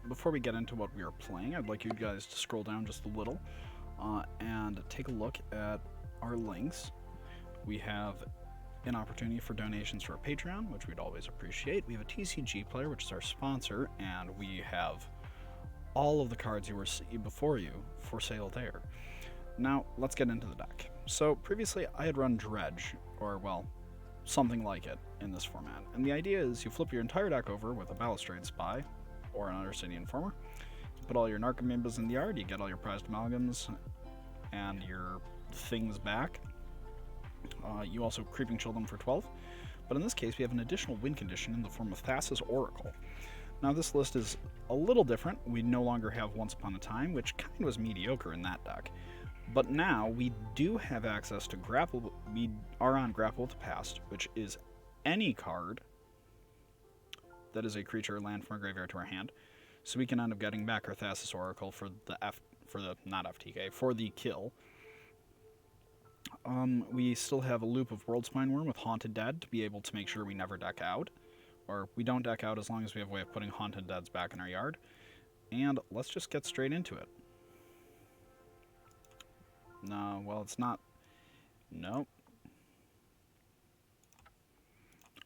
before we get into what we are playing, I'd like you guys to scroll down just a little and take a look at our links. We have an opportunity for donations to our Patreon, which we'd always appreciate. We have a TCG player, which is our sponsor, and we have all of the cards you were seeing before you for sale there. Now, let's get into the deck. So, previously I had run Dredge, or, well, something like it in this format. And the idea is you flip your entire deck over with a Balustrade Spy, or an Undercity Informer. You put all your Narcomoebas in the yard, you get all your prized amalgams and your things back. You also Creeping Chill them for 12. But in this case, we have an additional win condition in the form of Thassa's Oracle. Now, this list is a little different. We no longer have Once Upon a Time, which kind of was mediocre in that deck. But now we do have access to Grapple. We are on Grapple with the Past, which is any card that is a creature or land from our graveyard to our hand. So we can end up getting back our Thassa's Oracle for the kill. We still have a loop of World Spine Worm with Haunted Dead to be able to make sure we never deck out. Or we don't deck out as long as we have a way of putting Haunted Deads back in our yard. And let's just get straight into it. No, well, it's not. Nope.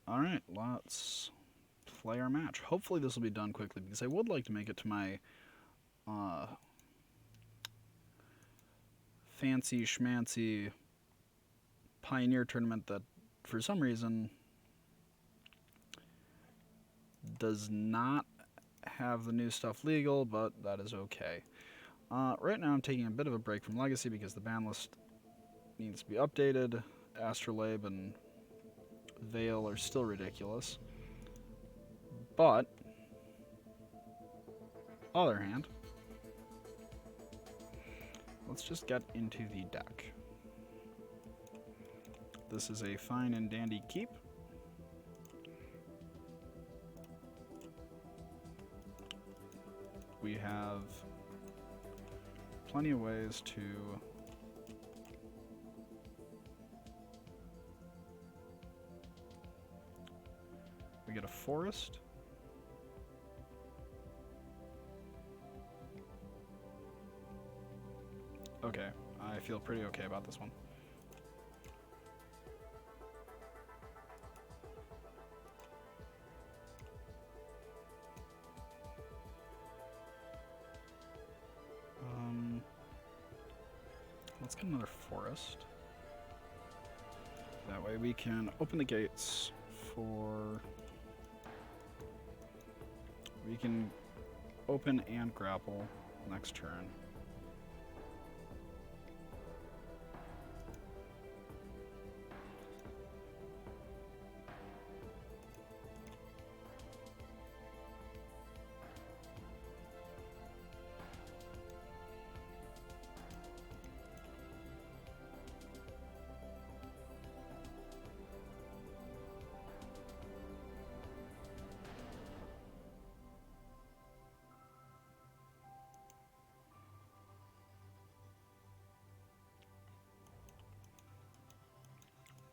Alright, let's play our match. Hopefully this will be done quickly, because I would like to make it to my fancy schmancy Pioneer tournament that, for some reason, does not have the new stuff legal, but that is okay. Right now I'm taking a bit of a break from Legacy because the ban list needs to be updated. Astrolabe and Veil are still ridiculous. But, other hand, let's just get into the deck. This is a fine and dandy keep. We have plenty of ways to we get a forest. Okay, I feel pretty okay about this one. Let's get another forest. That way we can open the gates for... We can open and grapple next turn.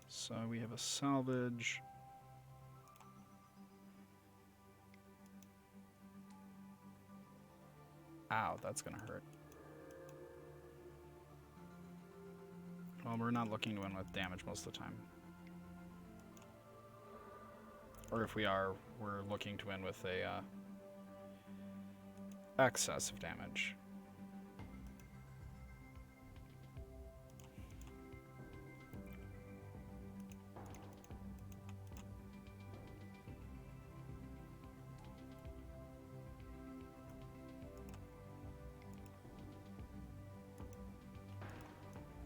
So we have a salvage. Ow, that's gonna hurt. Well, we're not looking to win with damage most of the time. Or if we are, we're looking to win with a excess of damage.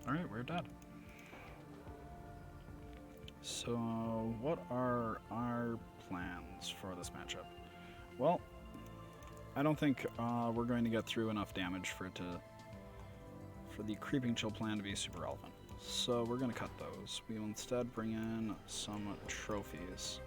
Alright, we're dead. So, what are our plans for this matchup? Well, I don't think we're going to get through enough damage for the Creeping Chill plan to be super relevant. So we're going to cut those. We will instead bring in some trophies.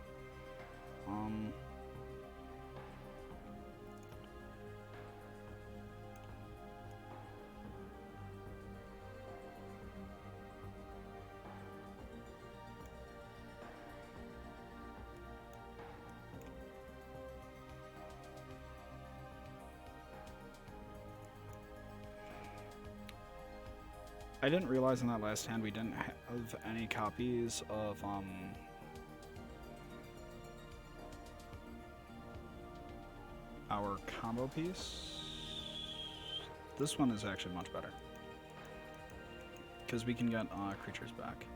I didn't realize in that last hand we didn't have any copies of our combo piece. This one is actually much better because we can get creatures back.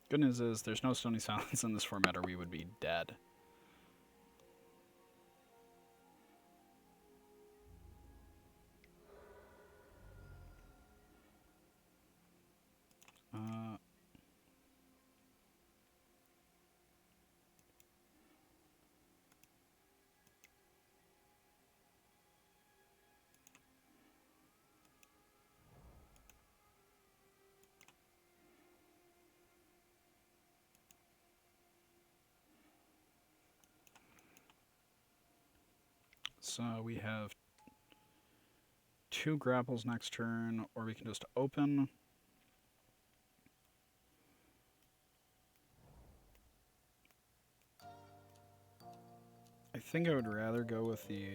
Good news is there's no Stony Silence in this format or we would be dead. So we have 2 grapples next turn, or we can just open. I think I would rather go with the...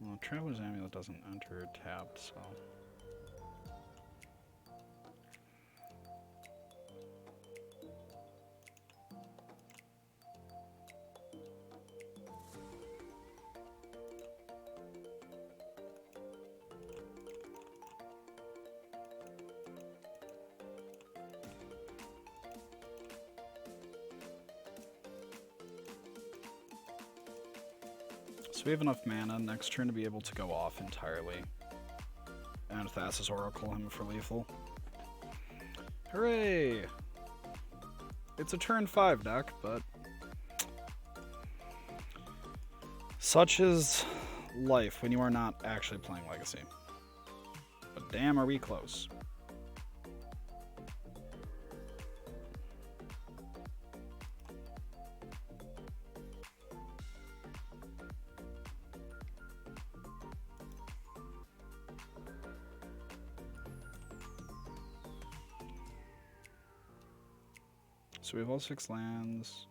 Well, Traveler's Amulet doesn't enter tapped, so... So we have enough mana next turn to be able to go off entirely. And Thassa's Oracle him for lethal. Hooray! It's a turn 5 deck, but... Such is life when you are not actually playing Legacy. But damn, are we close. So we have all 6 lands.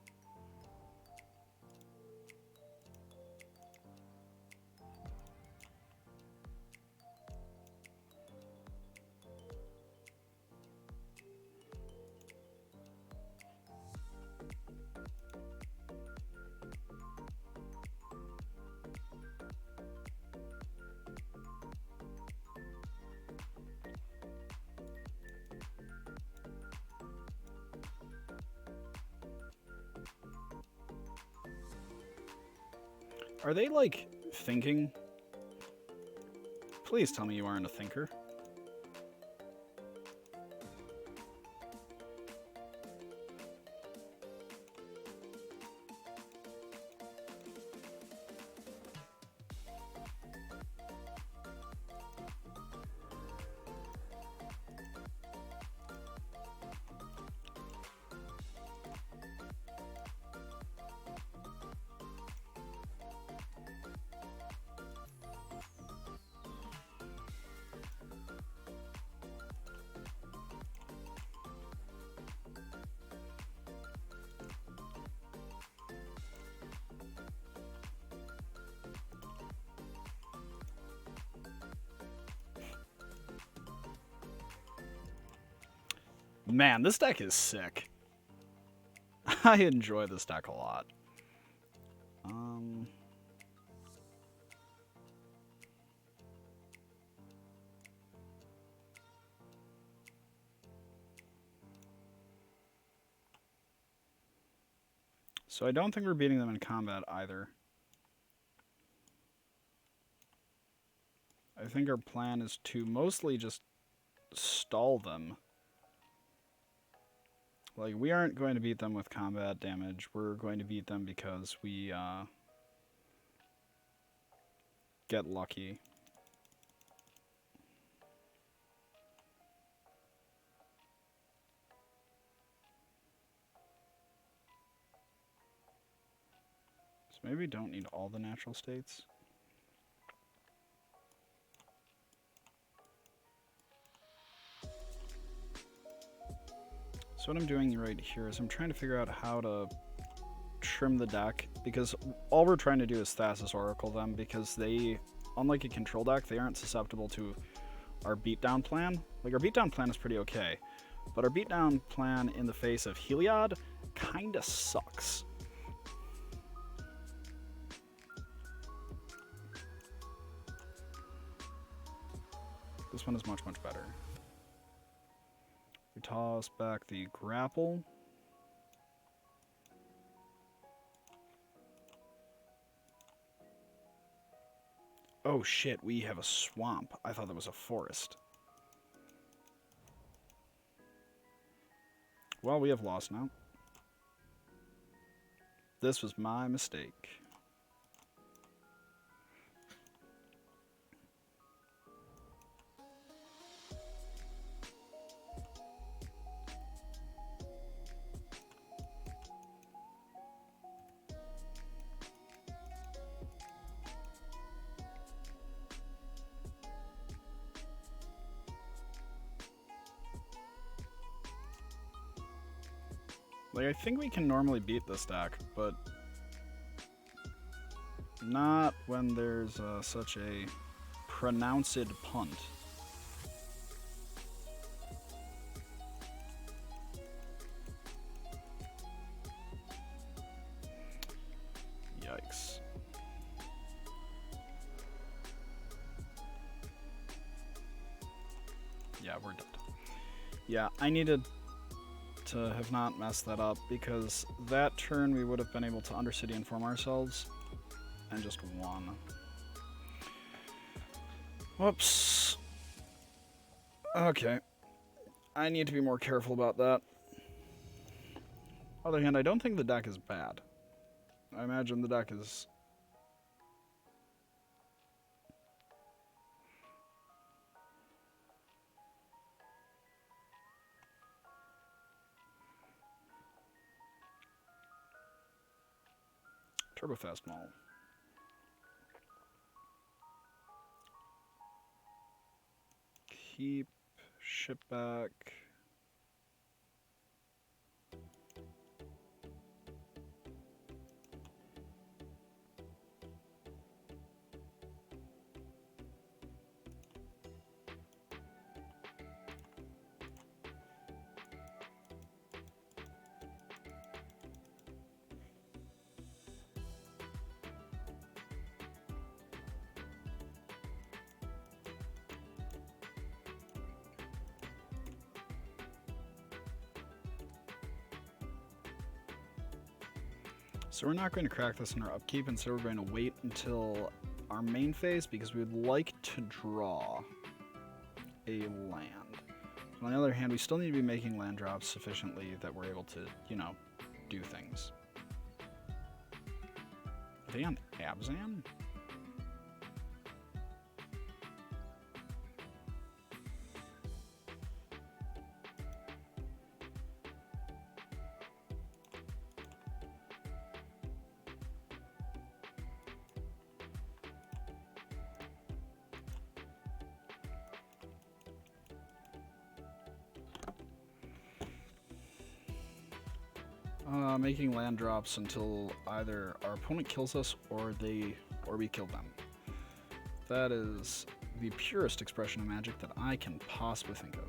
Are they, like, thinking? Please tell me you aren't a thinker. Man, this deck is sick. I enjoy this deck a lot. So I don't think we're beating them in combat either. I think our plan is to mostly just stall them. Like, we aren't going to beat them with combat damage. We're going to beat them because we get lucky. So maybe we don't need all the natural states. So what I'm doing right here is I'm trying to figure out how to trim the deck, because all we're trying to do is Thassa's Oracle them, because they, unlike a control deck, they aren't susceptible to our beatdown plan. Like, our beatdown plan is pretty okay, but our beatdown plan in the face of Heliod kinda sucks. This one is much, much better. We toss back the grapple. Oh shit, we have a swamp. I thought that was a forest. Well, we have lost now. This was my mistake. Like, I think we can normally beat this deck, but not when there's such a pronounced punt. Yikes. Yeah, we're dead. Yeah, I needed to have not messed that up, because that turn we would have been able to Undercity Inform ourselves and just won. Whoops. Okay. I need to be more careful about that. On the other hand, I don't think the deck is bad. I imagine the deck is... Turbo Fast Maul. Keep, ship back. So we're not going to crack this in our upkeep, instead we're going to wait until our main phase, because we would like to draw a land. On the other hand, we still need to be making land drops sufficiently that we're able to, you know, do things. Are they on Abzan? Making land drops until either our opponent kills us or we kill them. That is the purest expression of Magic that I can possibly think of.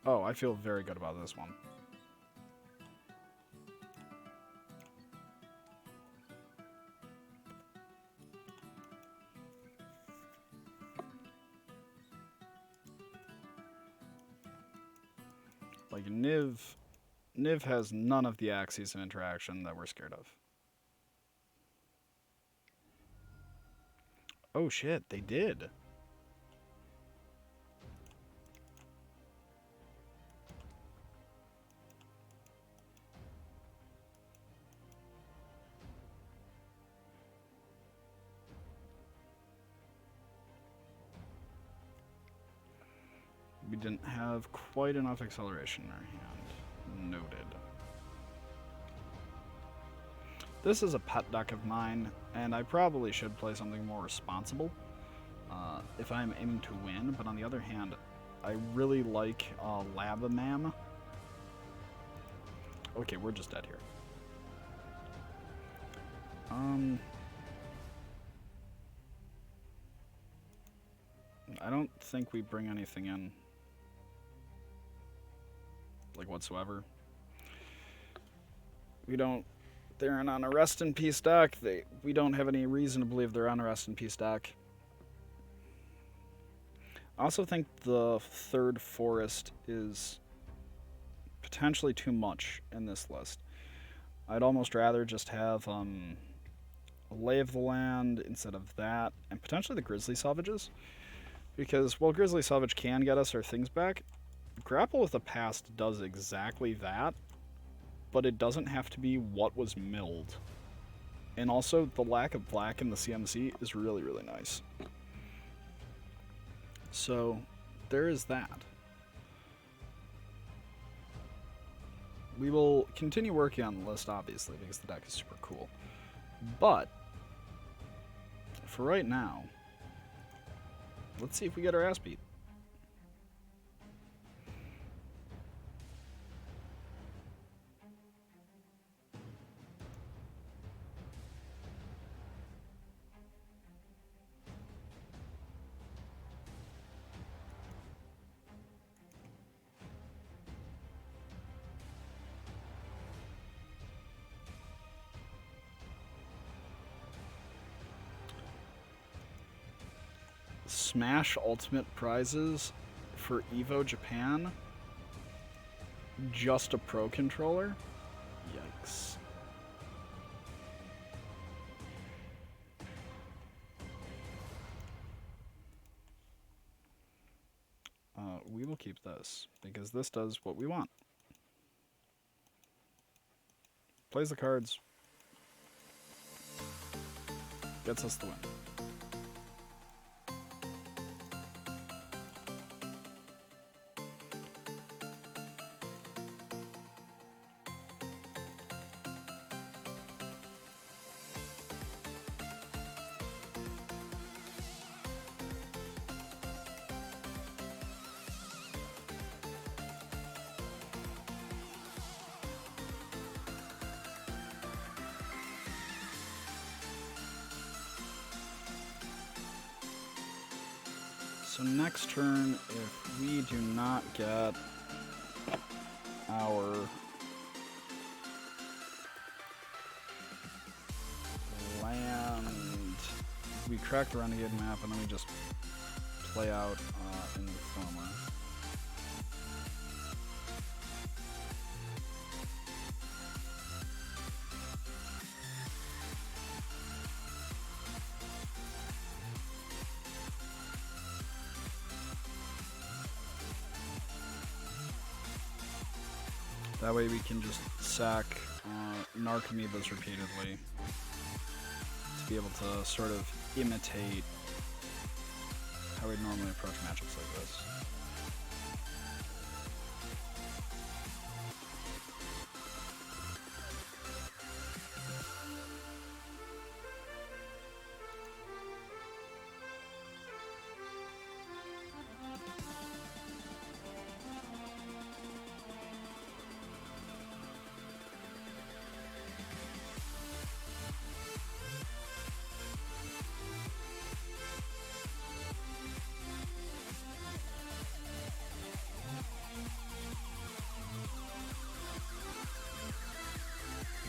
Oh, I feel very good about this one. Like, Niv has none of the axes of interaction that we're scared of. Oh shit, they did. we didn't have quite enough acceleration in our hand. Noted. This is a pet deck of mine, and I probably should play something more responsible if I'm aiming to win, but on the other hand, I really like Lava Mam. Okay, we're just dead here. I don't think we bring anything in, like, whatsoever. We don't... They're on a Rest in Peace deck. We don't have any reason to believe they're on a Rest in Peace deck. I also think the third forest is potentially too much in this list. I'd almost rather just have a Lay of the Land instead of that, and potentially the Grizzly Salvages. Because while Grizzly Salvage can get us our things back, Grapple with the Past does exactly that, but it doesn't have to be what was milled. And also, the lack of black in the CMC is really, really nice. So, there is that. We will continue working on the list, obviously, because the deck is super cool. But, for right now, let's see if we get our ass beat. Smash Ultimate prizes for Evo Japan. Just a Pro Controller? Yikes. We will keep this, because this does what we want. Plays the cards. Gets us the win. So next turn, if we do not get our land, we crack the Renegade map and then we just play out in the Thoma. That way we can just sack Narcomoebas repeatedly to be able to sort of imitate how we'd normally approach matchups like this.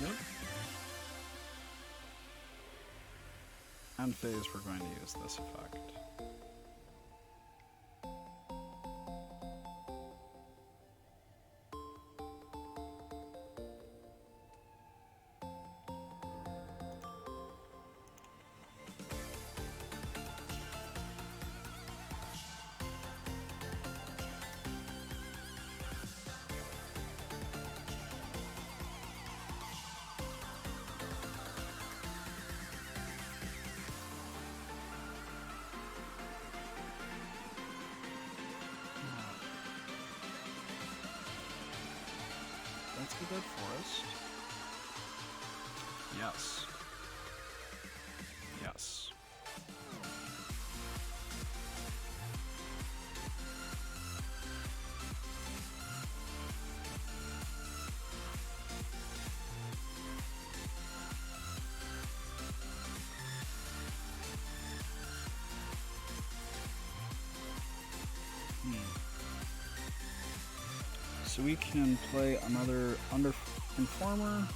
Yep. End phase, we're going to use this effect. Dead Forest. Yes. Yes. So we can play another Informer.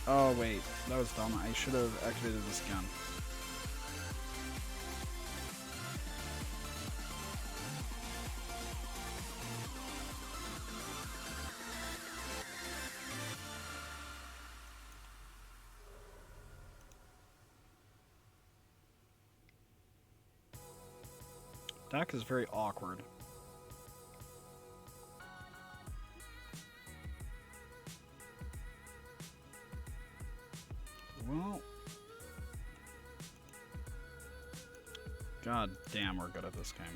Oh wait, that was dumb. I should have activated this again. Deck is very awkward. Well, god damn, we're good at this game.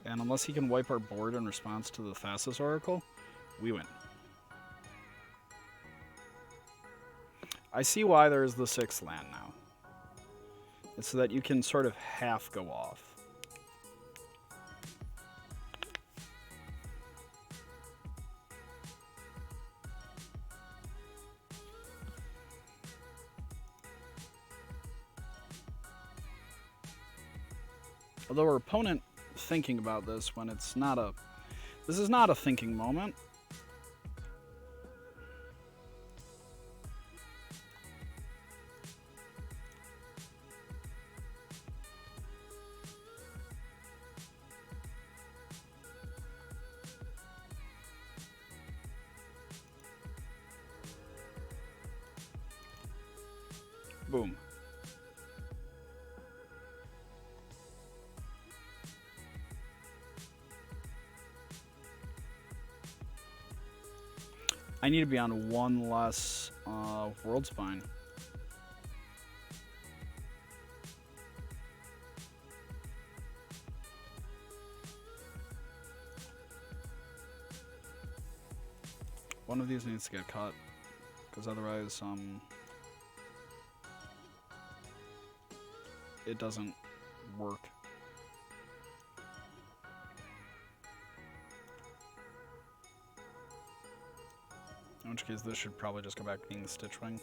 And unless he can wipe our board in response to the Thassa's Oracle, we win. I see why there's the 6th land now. It's so that you can sort of half go off. Although our opponent thinking about this when it's not a... This is not a thinking moment. Boom. I need to be on one less World Spine. One of these needs to get cut, because otherwise, it doesn't work. In which case, this should probably just go back to being the Stitchwing.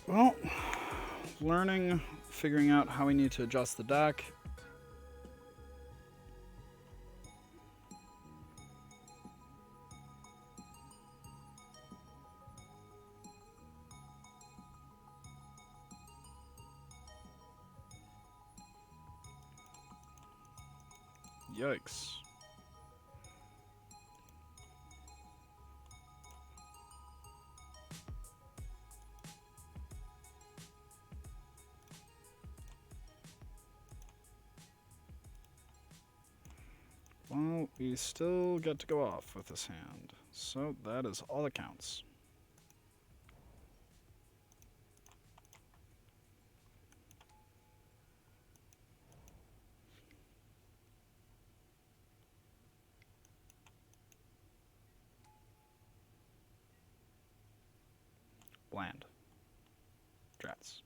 Well, learning, figuring out how we need to adjust the deck. Yikes. Well, we still get to go off with this hand, so that is all that counts. Bland. Congrats.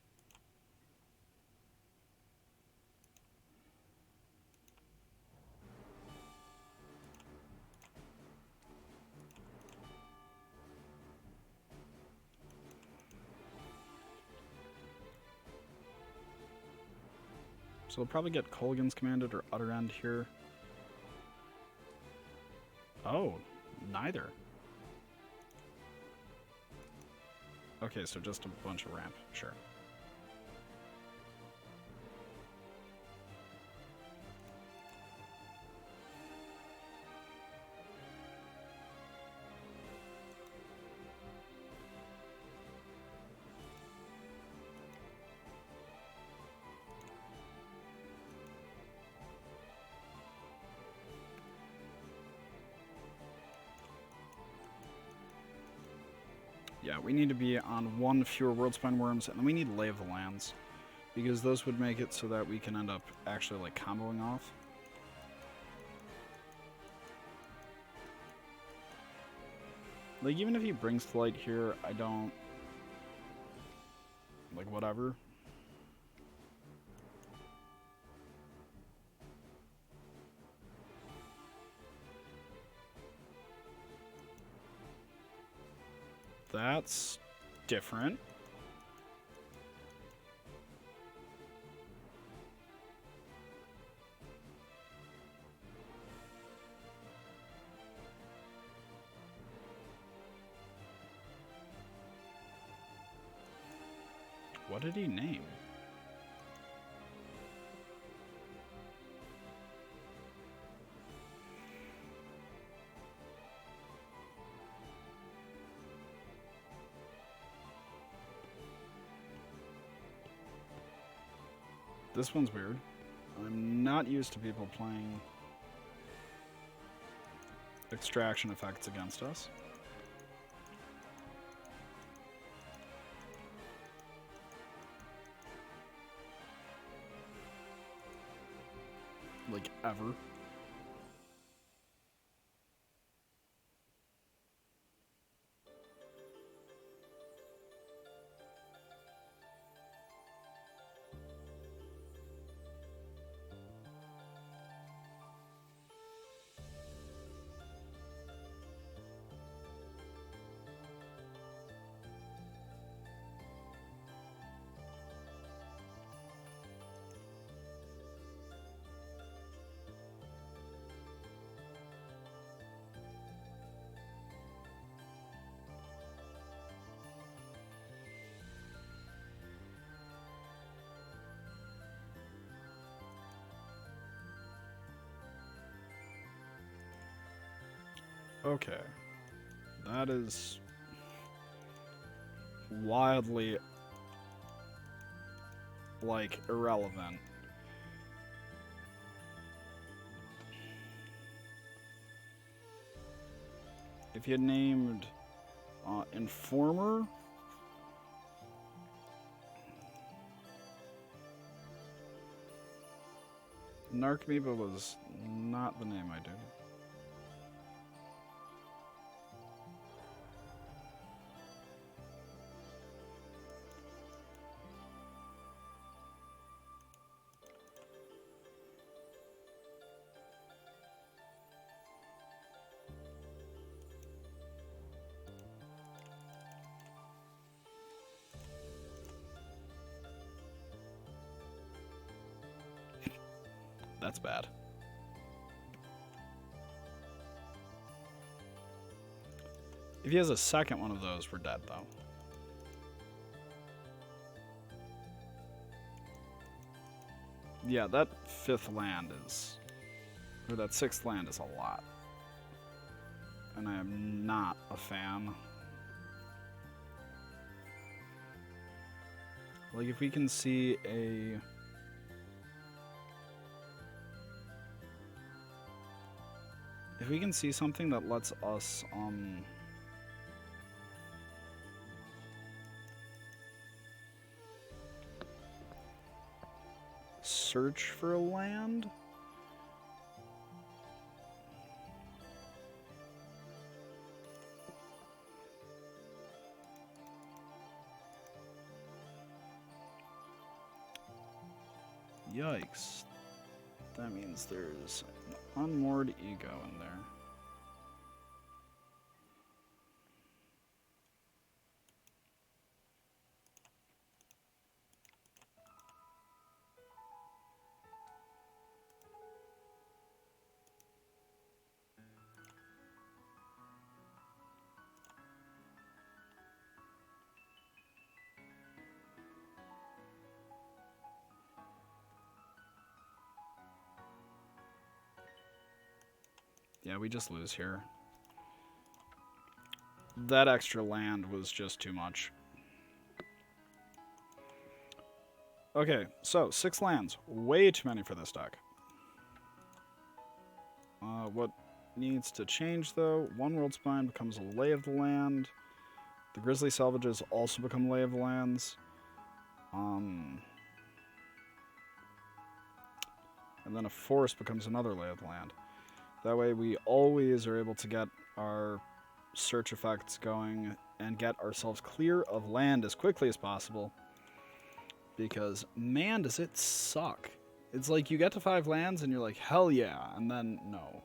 So we'll probably get Colgan's Commanded or Utter End here. Oh, neither. Okay, so just a bunch of ramp, sure. Yeah, we need to be on one fewer Worldspine Worms, and then we need Lay of the Lands, because those would make it so that we can end up actually, like, comboing off. Like, even if he brings to light here, I don't... Like, whatever. That's different. What did he name? This one's weird. I'm not used to people playing extraction effects against us. Like, ever. Okay. That is wildly, like, irrelevant. If you had named Informer, Narcomoeba was not the name I did. That's bad. If he has a second one of those, we're dead, though. Yeah, that fifth land is... Or that sixth land is a lot. And I am not a fan. Like, if we can see a... If we can see something that lets us, search for a land? Yikes. That means there's an unmoored ego in there. Yeah, we just lose here. That extra land was just too much. Okay, so 6 lands. Way too many for this deck. What needs to change, though? One World Spine becomes a Lay of the Land. The Grizzly Salvages also become Lay of the Lands. And then a Forest becomes another Lay of the Land. That way we always are able to get our search effects going and get ourselves clear of land as quickly as possible. Because, man, does it suck. It's like you get to 5 lands and you're like, hell yeah, and then no.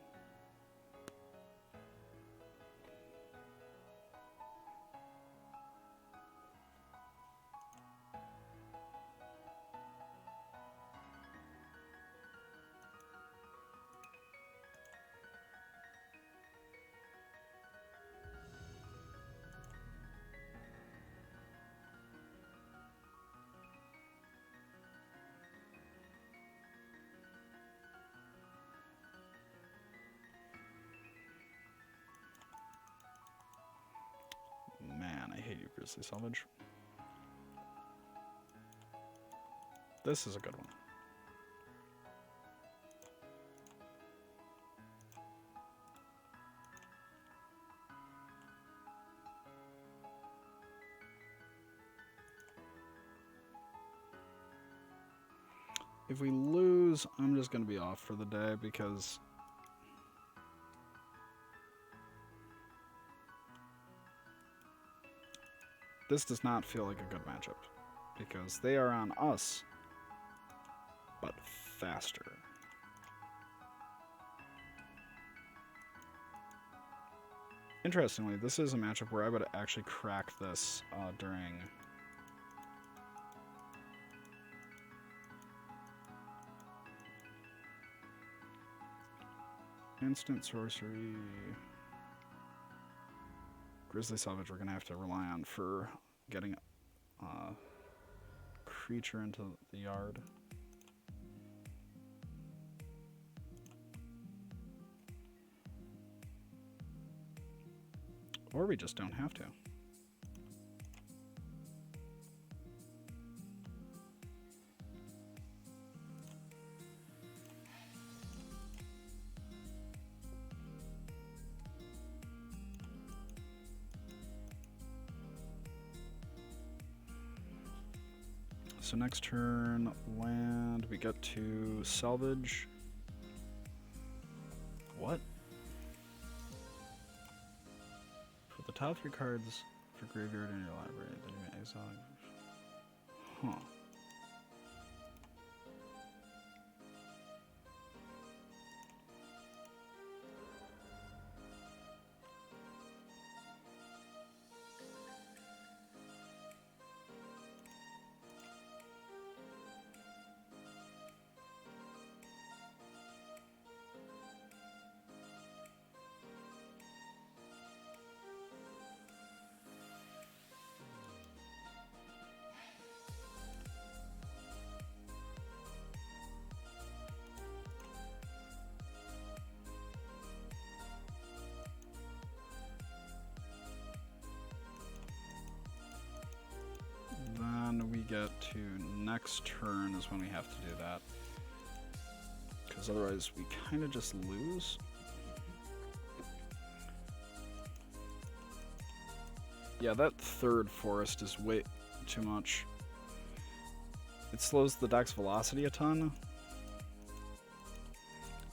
Man, I hate you, Grizzly Salvage. This is a good one. If we lose, I'm just going to be off for the day because this does not feel like a good matchup because they are on us, but faster. Interestingly, this is a matchup where I would actually crack this during instant sorcery. Grizzly Salvage we're going to have to rely on for getting a creature into the yard. Or we just don't have to. So next turn, land, we get to salvage. What? Put the top 3 cards for graveyard in your library, then you may exile. Huh. Then we get to next turn is when we have to do that. Because otherwise we kind of just lose. Yeah, that third forest is way too much. It slows the deck's velocity a ton.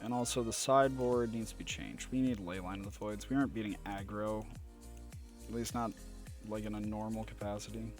And also the sideboard needs to be changed. We need Leyline of the Voids. We aren't beating aggro. At least not like in a normal capacity.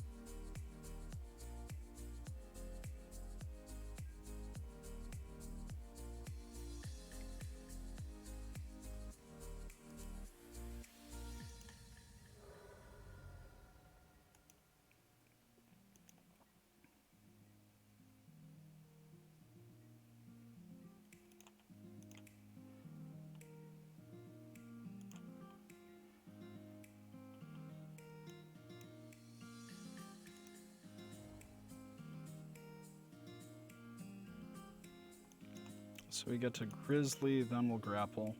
So we get to Grizzly, then we'll grapple.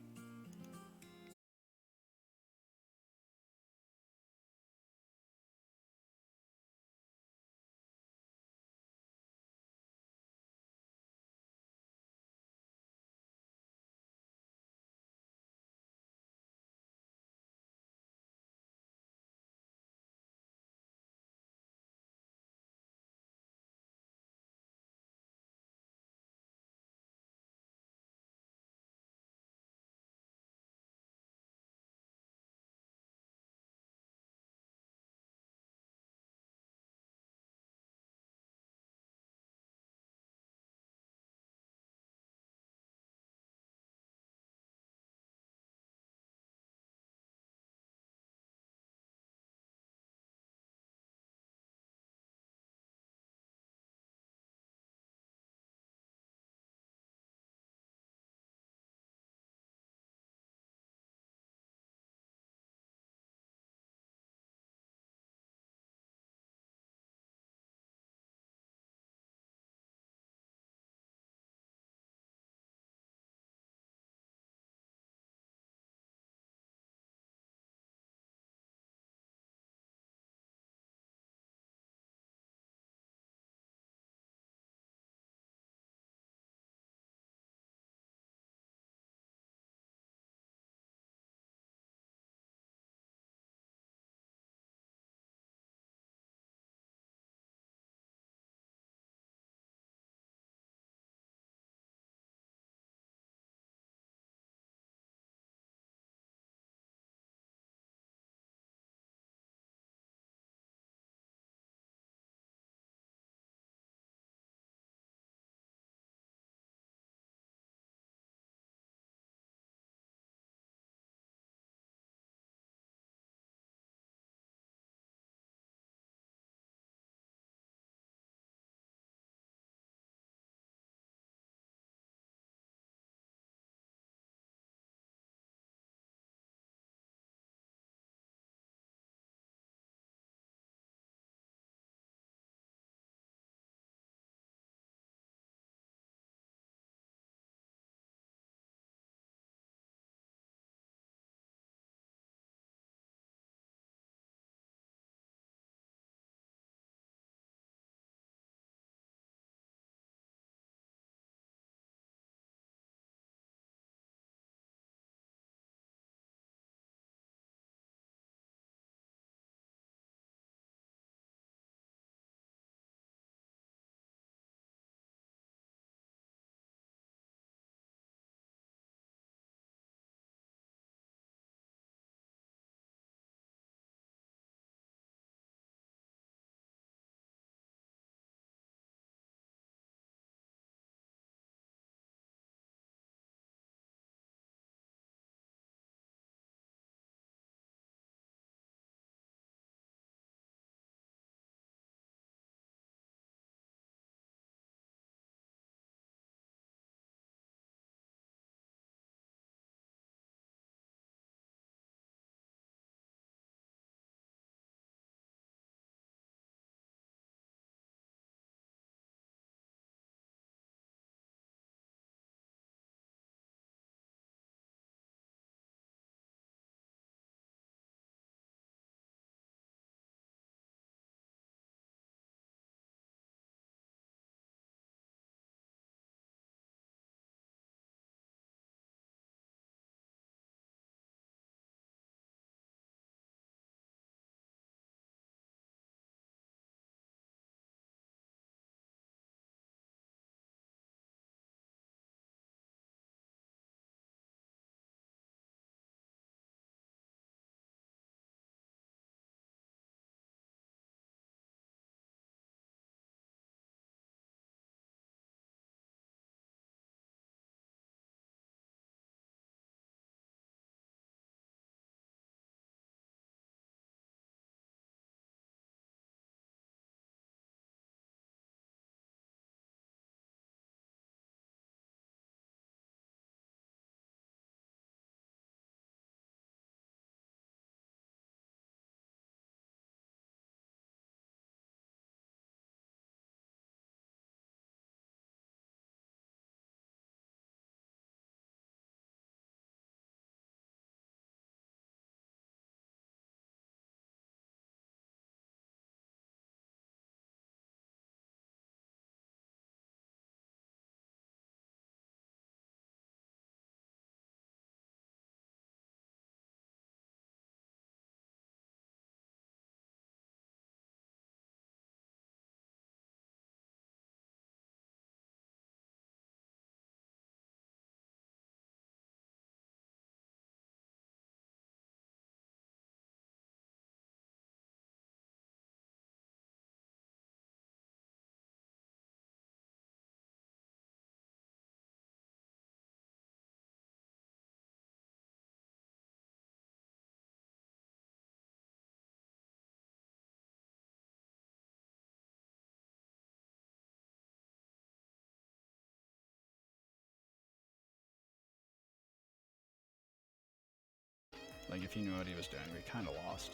Like, if he knew what he was doing, we kind of lost.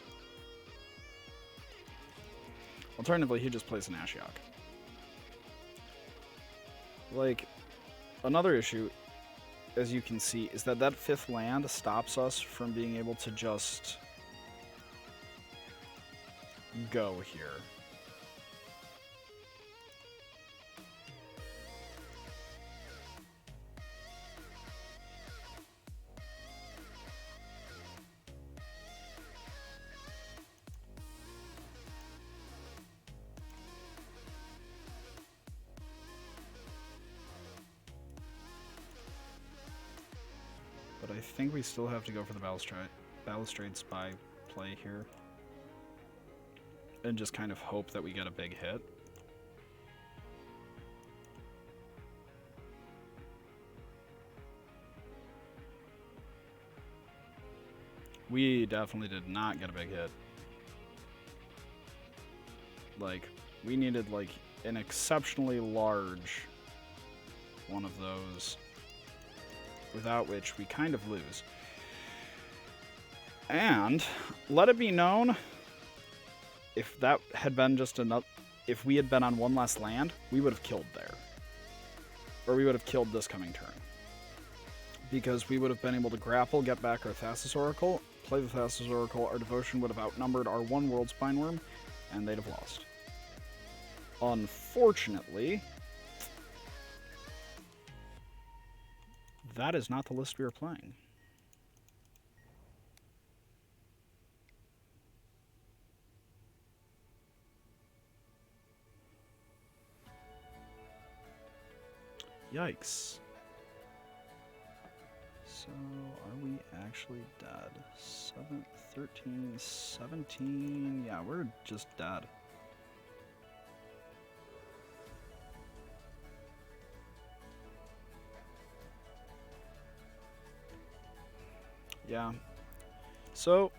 Alternatively, he just plays an Ashiok. Like, another issue, as you can see, is that that 5th land stops us from being able to just go here. But I think we still have to go for the Balustrade Spy play here. And just kind of hope that we get a big hit. We definitely did not get a big hit. Like, we needed, like, an exceptionally large one of those, without which we kind of lose. And let it be known, if that had been just another, if we had been on one less land, we would have killed there. Or we would have killed this coming turn. Because we would have been able to grapple, get back our Thassa Oracle, play the Thassa Oracle, our devotion would have outnumbered our one World Spine Worm, and they'd have lost. Unfortunately, that is not the list we are playing. Yikes. So, are we actually dead? 7, 13, 17... Yeah, we're just dead. Yeah. So,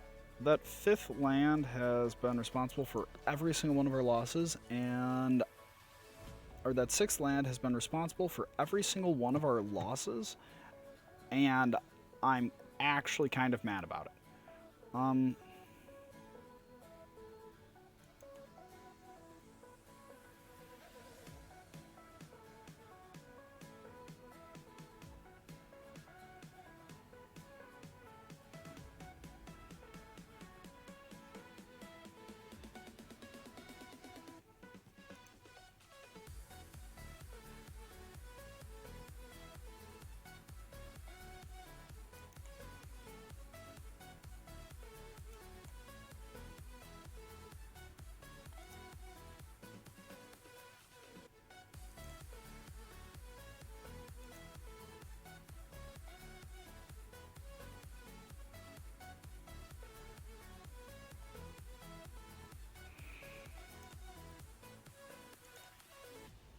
that 5th land has been responsible for every single one of our losses, and... Or that 6th land has been responsible for every single one of our losses, and I'm actually kind of mad about it.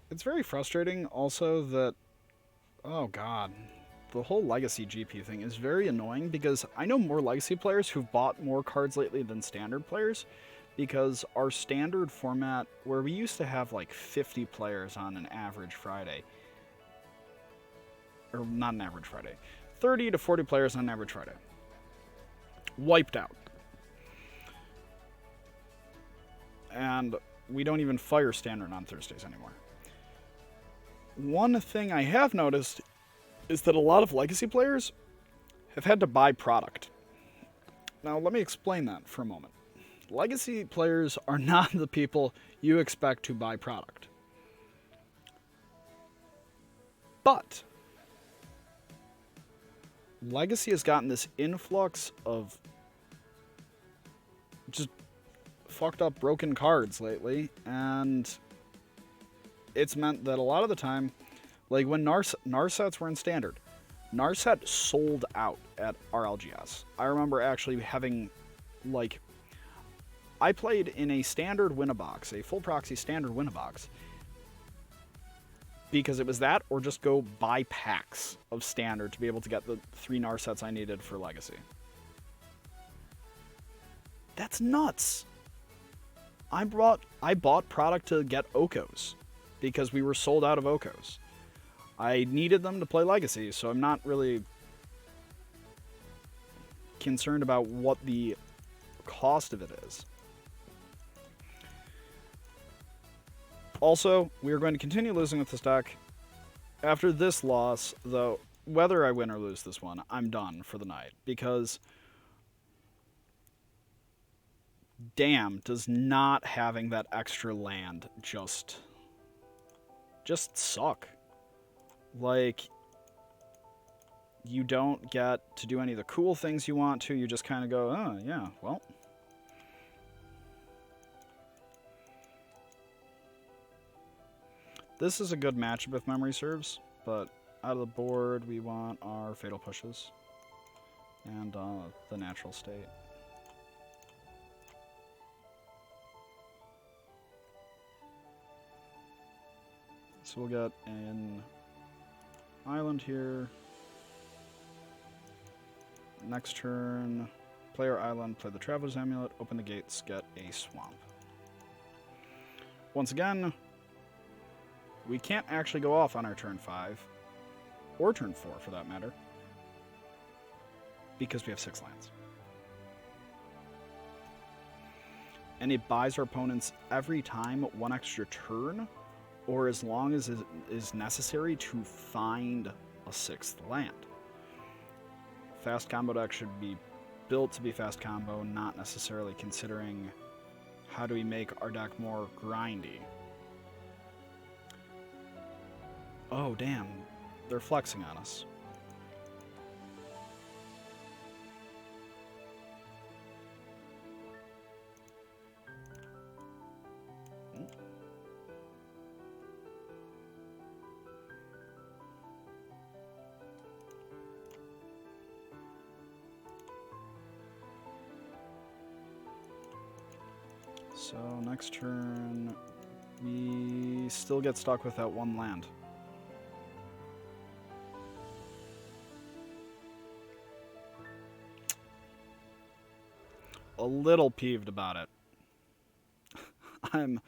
It's very frustrating also that, oh god, the whole Legacy GP thing is very annoying because I know more Legacy players who've bought more cards lately than Standard players, because our Standard format, where we used to have like 50 players on an average Friday, or not an average Friday, 30 to 40 players on an average Friday, wiped out. And we don't even fire Standard on Thursdays anymore. One thing I have noticed is that a lot of Legacy players have had to buy product. Now, let me explain that for a moment. Legacy players are not the people you expect to buy product. But Legacy has gotten this influx of just fucked up broken cards lately, and it's meant that a lot of the time, like when Narsets were in Standard, Narset sold out at RLGS. I remember actually having, like, I played in a Standard win-a-box, a full proxy Standard win-a-box, because it was that or just go buy packs of Standard to be able to get the 3 Narsets I needed for Legacy. That's nuts. I bought product to get Okos, because we were sold out of Okos. I needed them to play Legacy, so I'm not really concerned about what the cost of it is. Also, we are going to continue losing with this deck. After this loss, though, whether I win or lose this one, I'm done for the night. Because, damn, does not having that extra land just suck. Like, you don't get to do any of the cool things you want to. You just kind of go, oh, yeah, well. This is a good matchup if memory serves, but out of the board we want our Fatal Pushes and the Natural State. So we'll get an island here. Next turn, play our island, play the Traveler's Amulet, open the gates, get a swamp. Once again, we can't actually go off on our turn 5, or turn 4 for that matter, because we have 6 lands. And it buys our opponents every time 1 extra turn, or as long as it is necessary to find a 6th land. Fast combo deck should be built to be fast combo, not necessarily considering how do we make our deck more grindy. Oh, damn. They're flexing on us. So, next turn, we still get stuck with that 1 land. A little peeved about it. I'm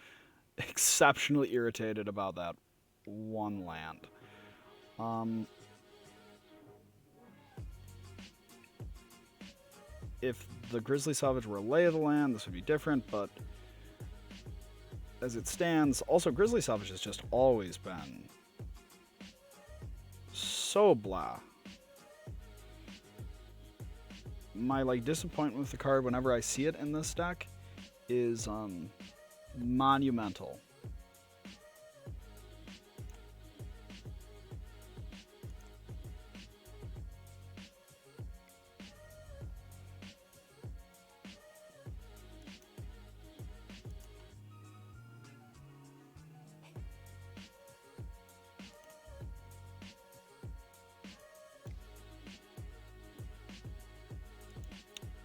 exceptionally irritated about that 1 land. If the Grizzly Salvage were a lay of the land, this would be different, but as it stands, also Grizzly Salvage has just always been so blah. My disappointment with the card whenever I see it in this deck is monumental.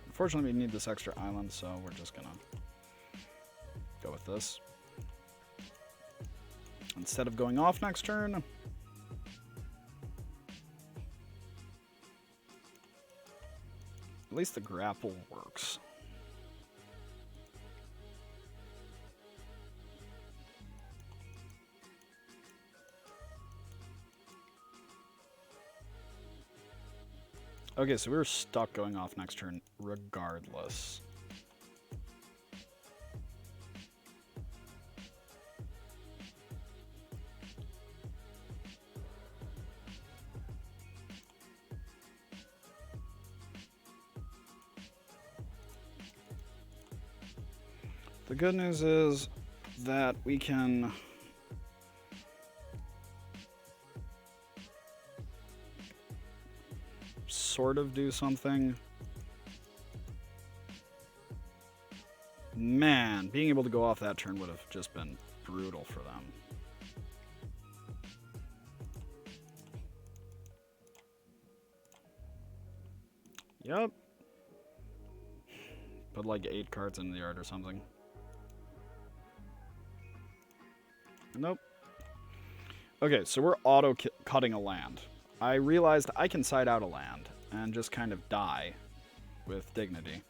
Unfortunately, we need this extra island, so we're just gonna go with this. Instead of going off next turn, at least the grapple works. Okay, so we were stuck going off next turn regardless. The good news is that we can sort of do something. Man, being able to go off that turn would have just been brutal for them. Yep. Put like 8 cards into the yard or something. Nope. Okay, so we're auto-cutting a land. I realized I can side out a land and just kind of die with dignity.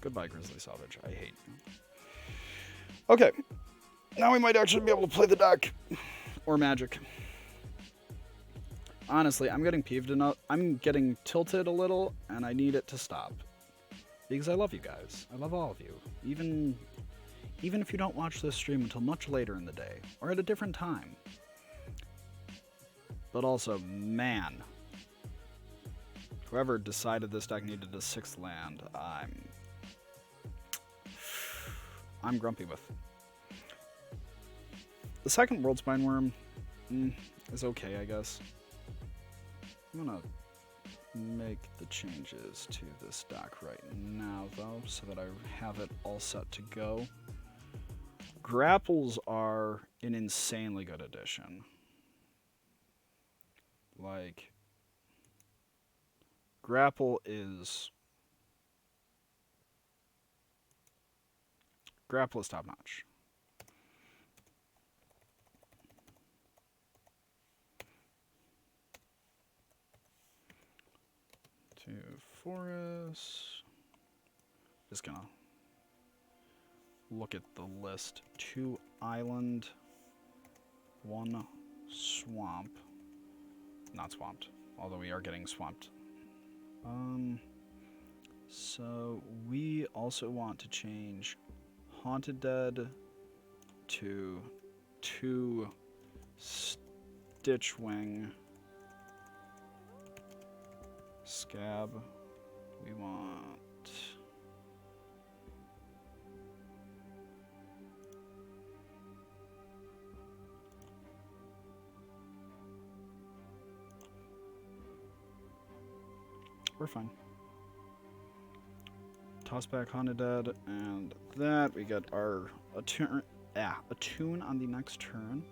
Goodbye, Grizzly Salvage. I hate you. Okay. Now we might actually be able to play the deck. Or Magic. Honestly, I'm getting peeved enough. I'm getting tilted a little, and I need it to stop. Because I love you guys. I love all of you. Even if you don't watch this stream until much later in the day, or at a different time. But also, man. Whoever decided this deck needed a 6th land, I'm grumpy with. The second World Spine Worm is okay, I guess. I'm gonna make the changes to this deck right now, though, so that I have it all set to go. Grapples are an insanely good addition. Like, Grapple is top notch. To Forest. Just gonna look at the list. 2 island, 1 swamp. Not swamped, although we are getting swamped. So we also want to change Haunted Dead to 2 Stitchwing. Scab. We want... We're fine. Toss back Haunted Dead, and that we get our attune on the next turn.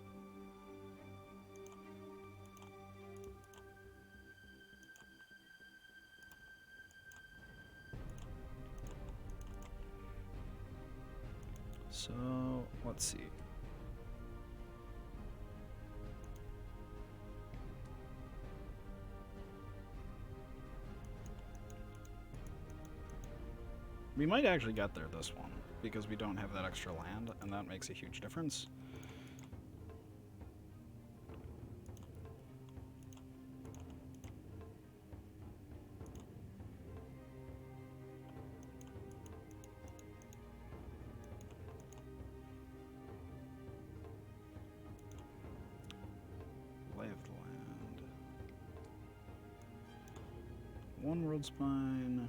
So let's see. We might actually get there this one, because we don't have that extra land, and that makes a huge difference. Lay of the land. 1 World Spine.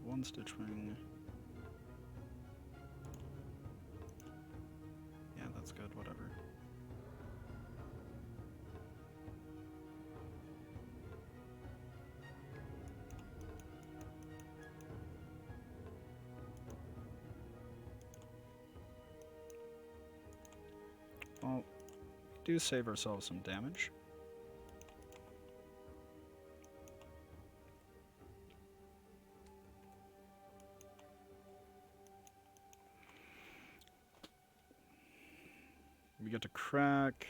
1 Stitchwing. Yeah, that's good, whatever. Well, do save ourselves some damage. We get to crack.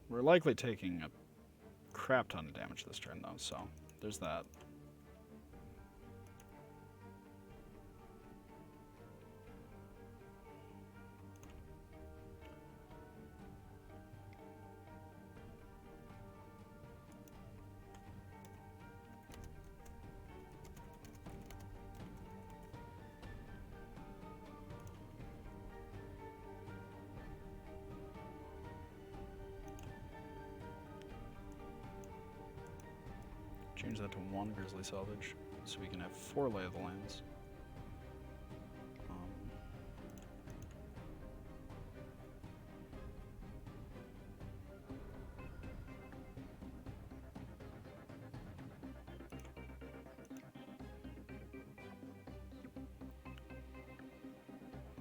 We're likely taking a crap ton of damage this turn, though, so there's that. Change that to 1 Grizzly Salvage, so we can have 4 Lay of the Lands.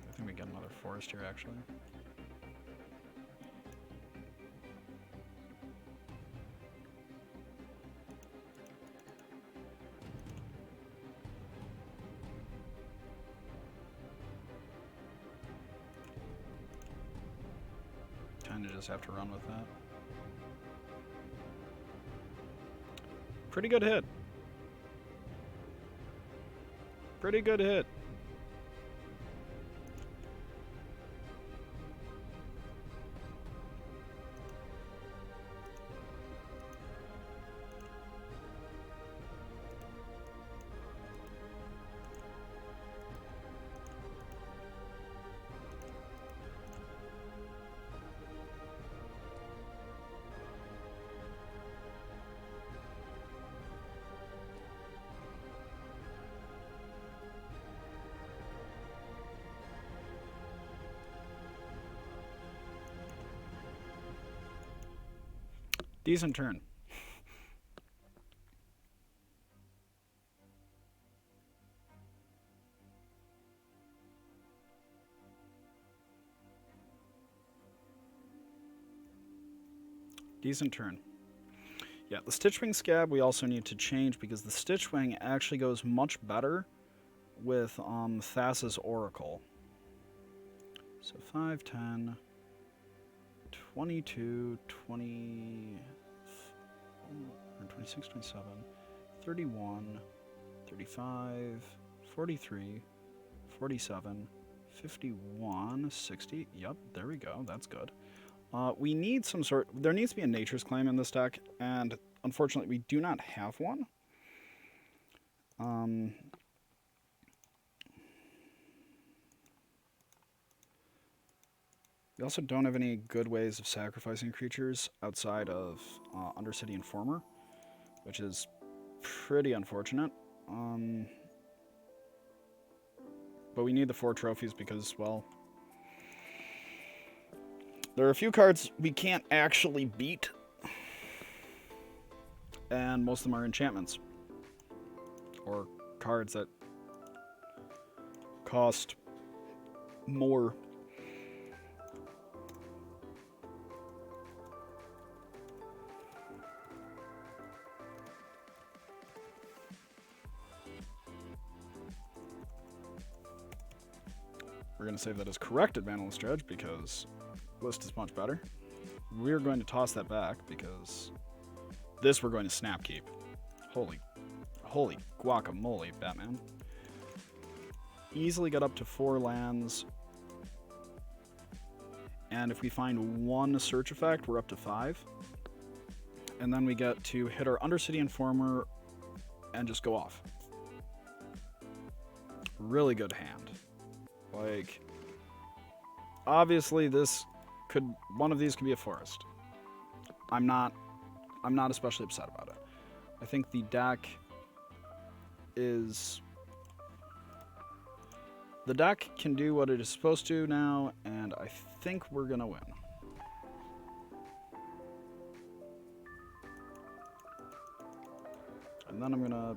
I think we get another forest here, actually. Kind of just have to run with that. Pretty good hit. Pretty good hit. Decent turn. Decent turn. Yeah, the Stitchwing Scab we also need to change because the Stitchwing actually goes much better with Thassa's Oracle. So 5, 10, 22, 20, 26, 27, 31, 35, 43, 47, 51, 60. Yep, there we go. That's good. We need some sort... There needs to be a Nature's Claim in this deck, and unfortunately we do not have one. We also don't have any good ways of sacrificing creatures outside of Undercity Informer, which is pretty unfortunate. But we need the 4 trophies because, well, there are a few cards we can't actually beat, and most of them are enchantments, or cards that cost more. We're going to save that as corrected Manaless Dredge because list is much better. We're going to toss that back because this we're going to snap keep. Holy guacamole, Batman. Easily got up to 4 lands. And if we find 1 search effect, we're up to 5. And then we get to hit our Undercity Informer and just go off. Really good hand. Like, obviously one of these could be a forest. I'm not especially upset about it. I think the deck can do what it is supposed to now, and I think we're gonna win. And then I'm gonna...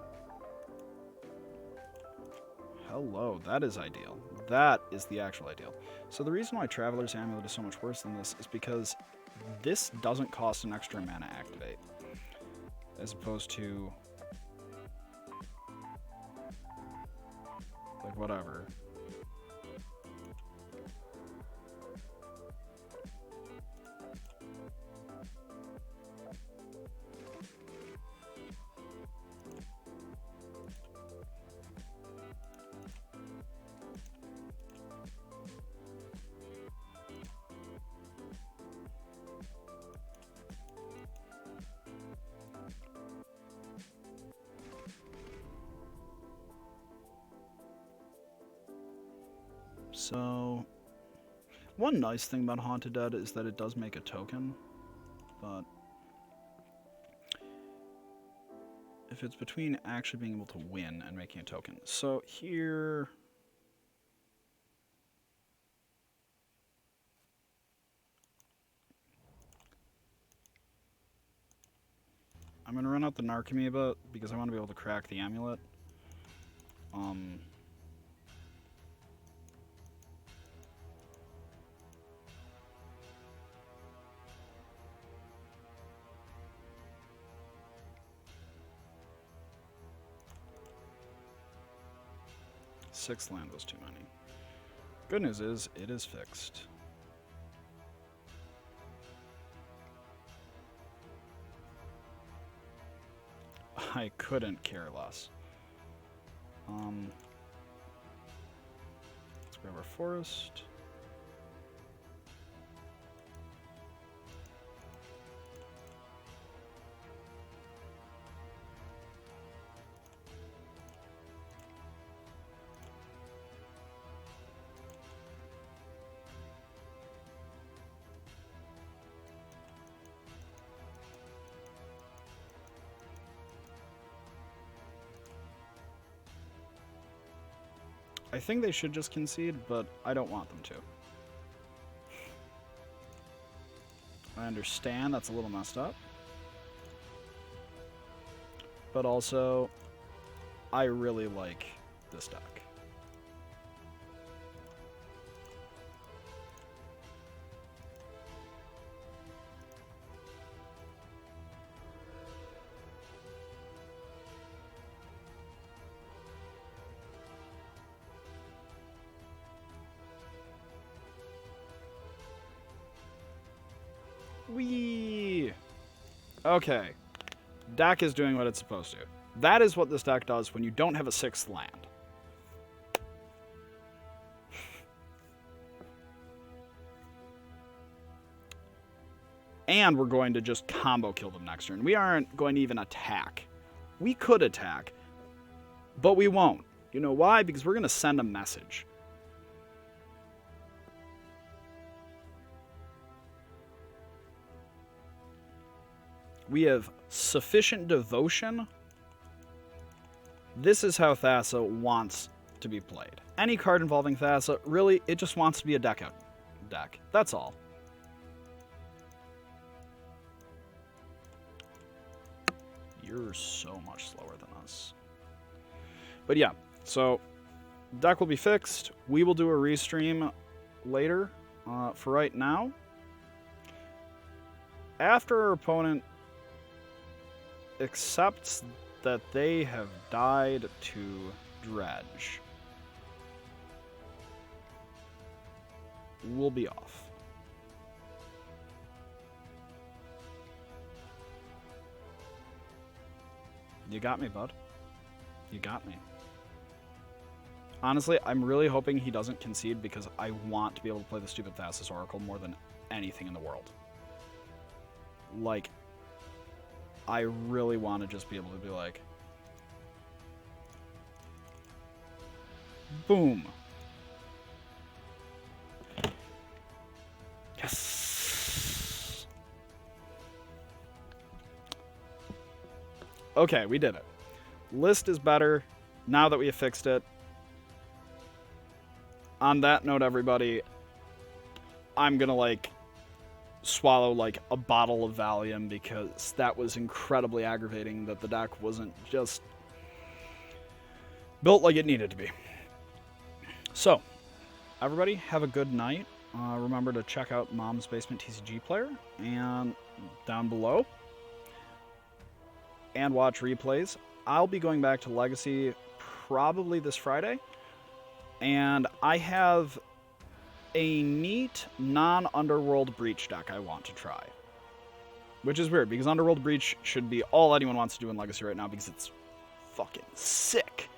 Hello, that is ideal. That is the actual ideal. So the reason why Traveler's Amulet is so much worse than this is because this doesn't cost an extra mana activate. As opposed to... like, whatever. So, one nice thing about Haunted Dead is that it does make a token, but if it's between actually being able to win and making a token. So here... I'm going to run out the Narcomoeba because I want to be able to crack the amulet. 6 land was too many. Good news is, it is fixed. I couldn't care less. Let's grab our forest. I think they should just concede, but I don't want them to. I understand that's a little messed up. But also, I really like this deck. Whee! Okay. Deck is doing what it's supposed to. That is what this deck does when you don't have a 6th land. And we're going to just combo kill them next turn. We aren't going to even attack. We could attack, but we won't. You know why? Because we're going to send a message. We have sufficient devotion. This is how Thassa wants to be played. Any card involving Thassa, really, it just wants to be a deck. That's all. You're so much slower than us. But yeah, so deck will be fixed. We will do a restream later. For right now, after our opponent accepts that they have died to Dredge, we'll be off. You got me, bud. You got me. Honestly, I'm really hoping he doesn't concede because I want to be able to play the stupid Thassa's Oracle more than anything in the world. Like, I really want to just be able to be like, boom. Yes. Okay, we did it. List is better now that we have fixed it. On that note, everybody, I'm gonna swallow a bottle of Valium because that was incredibly aggravating that the deck wasn't just built like it needed to be. So, everybody, have a good night. Remember to check out Mom's Basement TCG Player and down below, and watch replays. I'll be going back to Legacy probably this Friday, and I have a neat non-Underworld Breach deck I want to try. Which is weird, because Underworld Breach should be all anyone wants to do in Legacy right now, because it's fucking sick.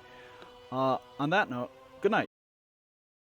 On that note, good night.